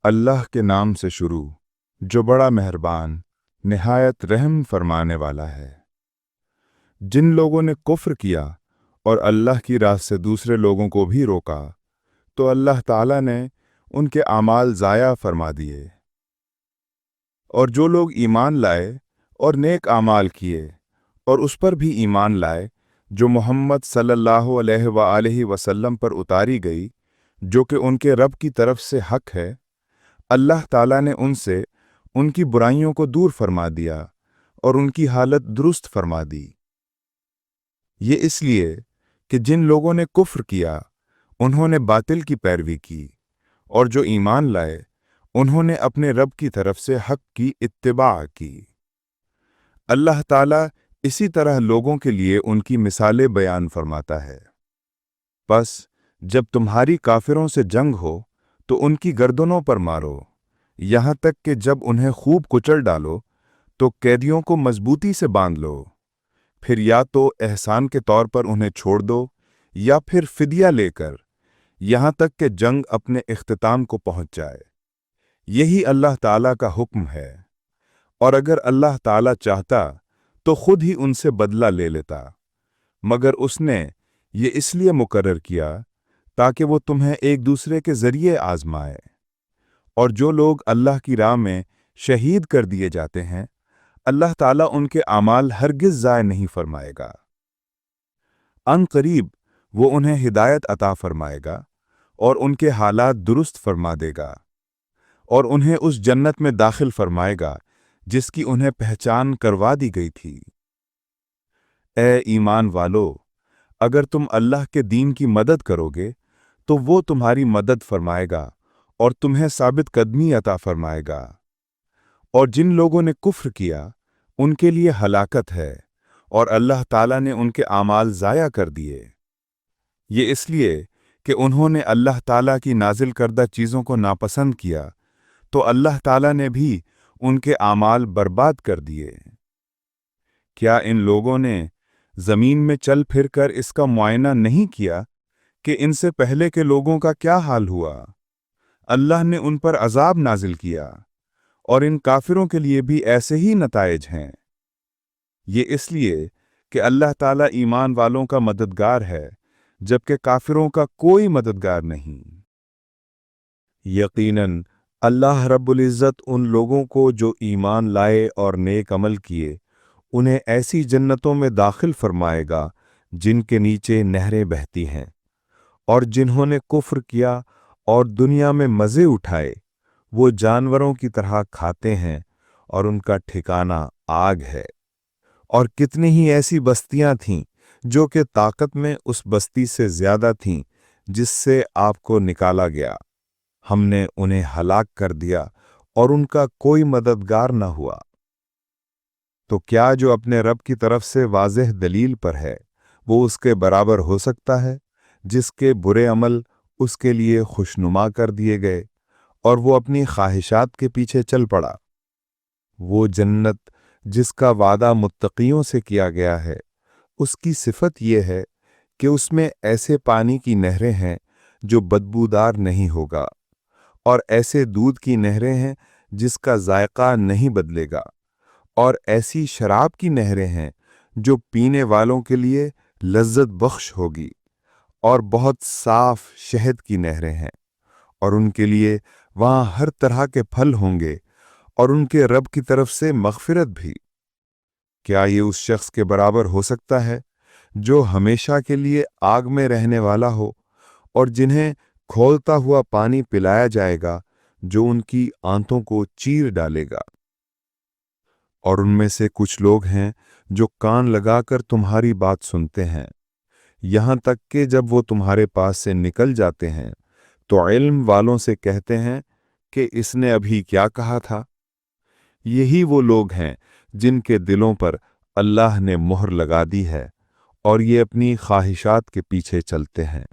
अल्लाह के नाम से शुरू जो बड़ा मेहरबान निहायत रहम फरमाने वाला है। जिन लोगों ने कुफ्र किया और अल्लाह की राह से दूसरे लोगों को भी रोका तो अल्लाह ताला ने उनके आमाल ज़ाया फरमा दिए। और जो लोग ईमान लाए और नेक आमाल किए और उस पर भी ईमान लाए जो मोहम्मद सल्लल्लाहु अलैहि वसल्लम पर उतारी गई, जो कि उनके रब की तरफ से हक है, अल्लाह ताला ने उनसे उनकी बुराइयों को दूर फरमा दिया और उनकी हालत दुरुस्त फरमा दी। ये इसलिए कि जिन लोगों ने कुफ्र किया उन्होंने बातिल की पैरवी की, और जो ईमान लाए उन्होंने अपने रब की तरफ से हक की इत्तिबा की। अल्लाह ताला इसी तरह लोगों के लिए उनकी मिसालें बयान फरमाता है। बस जब तुम्हारी काफिरों से जंग हो तो उनकी गर्दनों पर मारो, यहाँ तक कि जब उन्हें खूब कुचल डालो तो कैदियों को मजबूती से बांध लो। फिर या तो एहसान के तौर पर उन्हें छोड़ दो या फिर फिदिया लेकर, यहाँ तक कि जंग अपने इख्तिताम को पहुंच जाए। यही अल्लाह ताला का हुक्म है, और अगर अल्लाह ताला चाहता तो खुद ही उनसे बदला ले लेता, मगर उसने ये इसलिए मुकर्रर किया ताकि वो तुम्हें एक दूसरे के जरिए आजमाए। और जो लोग अल्लाह की राह में शहीद कर दिए जाते हैं, अल्लाह ताला उनके आमाल हरगिज ज़ाय नहीं फरमाएगा। अन करीब वो उन्हें हिदायत अता फरमाएगा और उनके हालात दुरुस्त फरमा देगा, और उन्हें उस जन्नत में दाखिल फरमाएगा जिसकी उन्हें पहचान करवा दी गई थी। ए ईमान वालो, अगर तुम अल्लाह के दीन की मदद करोगे तो वो तुम्हारी मदद फरमाएगा और तुम्हें साबित कदमी अता फरमाएगा। और जिन लोगों ने कुफ्र किया उनके लिए हलाकत है, और अल्लाह ताला ने उनके आमाल ज़ाया कर दिए। ये इसलिए कि उन्होंने अल्लाह ताला की नाजिल करदा चीज़ों को नापसंद किया, तो अल्लाह ताला ने भी उनके आमाल बर्बाद कर दिए। क्या इन लोगों ने ज़मीन में चल फिर कर इसका मुआयना नहीं किया कि इनसे पहले के लोगों का क्या हाल हुआ? अल्लाह ने उन पर अजाब नाजिल किया, और इन काफिरों के लिए भी ऐसे ही नताइज हैं। ये इसलिए कि अल्लाह ताला ईमान वालों का मददगार है, जबकि काफिरों का कोई मददगार नहीं। यकीनन अल्लाह रब्बुल इज़्ज़त उन लोगों को जो ईमान लाए और नेक अमल किए, उन्हें ऐसी जन्नतों में दाखिल फरमाएगा जिनके नीचे नहरें बहती हैं। और जिन्होंने कुफ्र किया और दुनिया में मज़े उठाए, वो जानवरों की तरह खाते हैं और उनका ठिकाना आग है। और कितनी ही ऐसी बस्तियां थीं जो कि ताकत में उस बस्ती से ज्यादा थीं जिससे आपको निकाला गया, हमने उन्हें हलाक कर दिया और उनका कोई मददगार न हुआ। तो क्या जो अपने रब की तरफ से वाज़ेह दलील पर है वो उसके बराबर हो सकता है, जिसके बुरे अमल उसके लिए खुशनुमा कर दिए गए और वो अपनी ख्वाहिशात के पीछे चल पड़ा? वो जन्नत जिसका वादा मुत्तकियों से किया गया है, उसकी सिफत ये है कि उसमें ऐसे पानी की नहरें हैं जो बदबूदार नहीं होगा, और ऐसे दूध की नहरें हैं जिसका जायका नहीं बदलेगा, और ऐसी शराब की नहरें हैं जो पीने वालों के लिए लज्जत बख्श होगी, और बहुत साफ शहद की नहरें हैं, और उनके लिए वहाँ हर तरह के फल होंगे, और उनके रब की तरफ से मग़फ़िरत भी। क्या ये उस शख्स के बराबर हो सकता है जो हमेशा के लिए आग में रहने वाला हो, और जिन्हें खौलता हुआ पानी पिलाया जाएगा जो उनकी आंतों को चीर डालेगा? और उनमें से कुछ लोग हैं जो कान लगाकर तुम्हारी बात सुनते हैं, यहाँ तक कि जब वो तुम्हारे पास से निकल जाते हैं तो इल्म वालों से कहते हैं कि इसने अभी क्या कहा था। यही वो लोग हैं जिनके दिलों पर अल्लाह ने मोहर लगा दी है, और ये अपनी ख्वाहिशात के पीछे चलते हैं।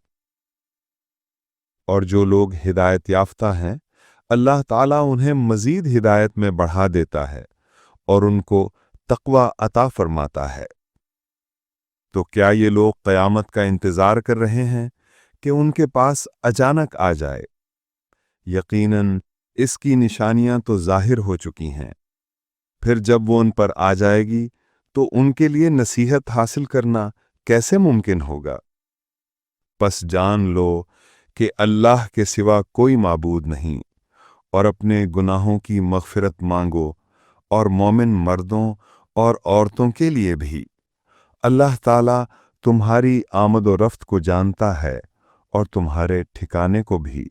और जो लोग हिदायत याफ्ता हैं, अल्लाह ताला उन्हें मजीद हिदायत में बढ़ा देता है और उनको तक़वा अता फरमाता है। तो क्या ये लोग क़यामत का इंतज़ार कर रहे हैं कि उनके पास अचानक आ जाए? यकीनन اس کی نشانیاں تو ظاہر ہو چکی ہیں، پھر جب وہ ان پر آ جائے گی تو ان کے لیے نصیحت حاصل کرنا کیسے ممکن ہوگا؟ پس جان لو کہ اللہ کے سوا کوئی معبود نہیں، اور اپنے گناہوں کی مغفرت مانگو، اور مومن مردوں اور عورتوں کے لیے بھی۔ اللہ تعالیٰ تمہاری آمد و رفت کو جانتا ہے اور تمہارے ٹھکانے کو بھی۔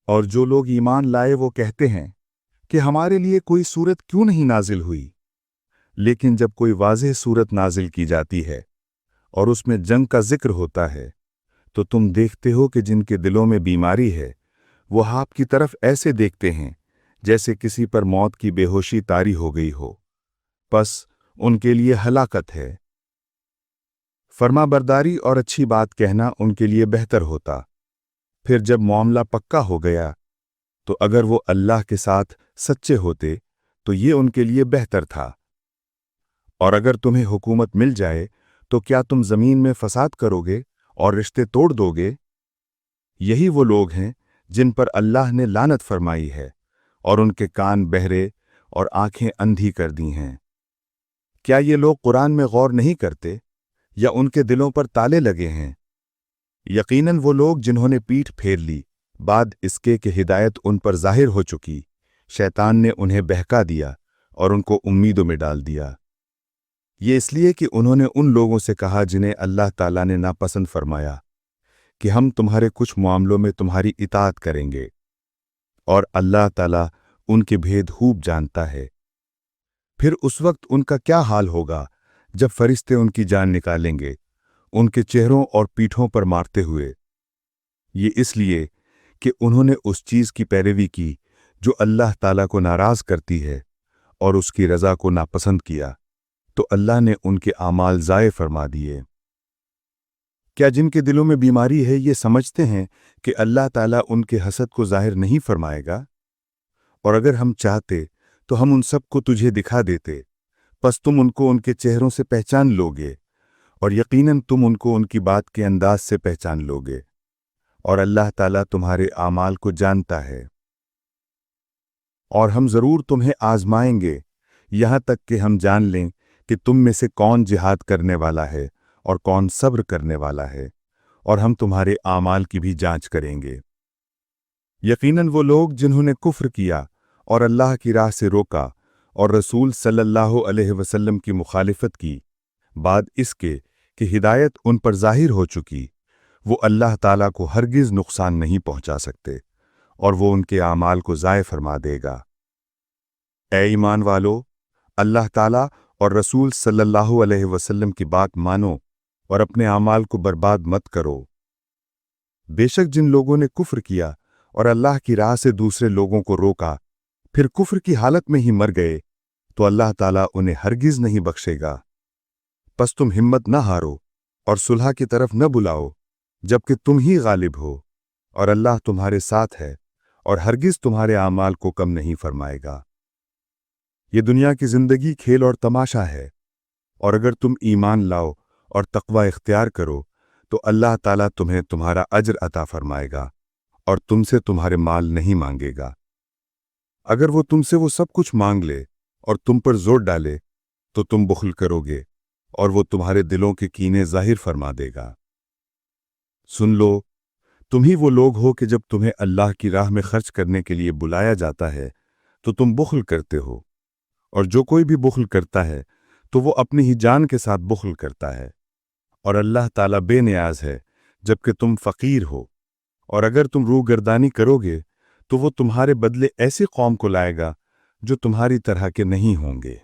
اور جو لوگ ایمان لائے وہ کہتے ہیں کہ ہمارے لیے کوئی صورت کیوں نہیں نازل ہوئی، لیکن جب کوئی واضح صورت نازل کی جاتی ہے اور اس میں جنگ کا ذکر ہوتا ہے تو تم دیکھتے ہو کہ جن کے دلوں میں بیماری ہے وہ آپ کی طرف ایسے دیکھتے ہیں جیسے کسی پر موت کی بے ہوشی طاری ہو گئی ہو، پس ان کے لیے ہلاکت ہے۔ فرما برداری اور اچھی بات کہنا ان کے لیے بہتر ہوتا۔ پھر جب معاملہ پکا ہو گیا تو اگر وہ اللہ کے ساتھ سچے ہوتے تو یہ ان کے لیے بہتر تھا۔ اور اگر تمہیں حکومت مل جائے تو کیا تم زمین میں فساد کرو گے اور رشتے توڑ دو گے؟ یہی وہ لوگ ہیں جن پر اللہ نے لعنت فرمائی ہے اور ان کے کان بہرے اور آنکھیں اندھی کر دی ہیں۔ کیا یہ لوگ قرآن میں غور نہیں کرتے یا ان کے دلوں پر تالے لگے ہیں؟ یقیناً وہ لوگ جنہوں نے پیٹھ پھیر لی بعد اس کے کہ ہدایت ان پر ظاہر ہو چکی، شیطان نے انہیں بہکا دیا اور ان کو امیدوں میں ڈال دیا۔ یہ اس لیے کہ انہوں نے ان لوگوں سے کہا جنہیں اللہ تعالیٰ نے ناپسند فرمایا کہ ہم تمہارے کچھ معاملوں میں تمہاری اطاعت کریں گے، اور اللہ تعالیٰ ان کے بھید خوب جانتا ہے۔ پھر اس وقت ان کا کیا حال ہوگا جب فرشتے ان کی جان نکالیں گے، ان کے چہروں اور پیٹھوں پر مارتے ہوئے؟ یہ اس لیے کہ انہوں نے اس چیز کی پیروی کی جو اللہ تعالیٰ کو ناراض کرتی ہے اور اس کی رضا کو ناپسند کیا، تو اللہ نے ان کے اعمال ضائع فرما دیے۔ کیا جن کے دلوں میں بیماری ہے یہ سمجھتے ہیں کہ اللہ تعالیٰ ان کے حسد کو ظاہر نہیں فرمائے گا؟ اور اگر ہم چاہتے تو ہم ان سب کو تجھے دکھا دیتے، پس تم ان کو ان کے چہروں سے پہچان لوگے، اور یقیناً تم ان کو ان کی بات کے انداز سے پہچان لوگے، اور اللہ تعالیٰ تمہارے اعمال کو جانتا ہے۔ اور ہم ضرور تمہیں آزمائیں گے یہاں تک کہ ہم جان لیں کہ تم میں سے کون جہاد کرنے والا ہے اور کون صبر کرنے والا ہے، اور ہم تمہارے اعمال کی بھی جانچ کریں گے۔ یقیناً وہ لوگ جنہوں نے کفر کیا اور اللہ کی راہ سے روکا اور رسول صلی اللہ علیہ وسلم کی مخالفت کی بعد اس کے کہ ہدایت ان پر ظاہر ہو چکی، وہ اللہ تعالیٰ کو ہرگز نقصان نہیں پہنچا سکتے، اور وہ ان کے اعمال کو ضائع فرما دے گا۔ اے ایمان والو، اللہ تعالیٰ اور رسول صلی اللہ علیہ وسلم کی بات مانو اور اپنے اعمال کو برباد مت کرو۔ بے شک جن لوگوں نے کفر کیا اور اللہ کی راہ سے دوسرے لوگوں کو روکا پھر کفر کی حالت میں ہی مر گئے تو اللہ تعالیٰ انہیں ہرگز نہیں بخشے گا۔ پس تم ہمت نہ ہارو اور صلح کی طرف نہ بلاؤ جبکہ تم ہی غالب ہو، اور اللہ تمہارے ساتھ ہے اور ہرگز تمہارے اعمال کو کم نہیں فرمائے گا۔ یہ دنیا کی زندگی کھیل اور تماشا ہے، اور اگر تم ایمان لاؤ اور تقوی اختیار کرو تو اللہ تعالیٰ تمہیں تمہارا اجر عطا فرمائے گا اور تم سے تمہارے مال نہیں مانگے گا۔ اگر وہ تم سے وہ سب کچھ مانگ لے اور تم پر زور ڈالے تو تم بخل کرو گے، اور وہ تمہارے دلوں کے کینے ظاہر فرما دے گا۔ سن لو، تم ہی وہ لوگ ہو کہ جب تمہیں اللہ کی راہ میں خرچ کرنے کے لیے بلایا جاتا ہے تو تم بخل کرتے ہو، اور جو کوئی بھی بخل کرتا ہے تو وہ اپنی ہی جان کے ساتھ بخل کرتا ہے، اور اللہ تعالیٰ بے نیاز ہے جبکہ تم فقیر ہو۔ اور اگر تم روح گردانی کرو گے تو وہ تمہارے بدلے ایسی قوم کو لائے گا جو تمہاری طرح کے نہیں ہوں گے۔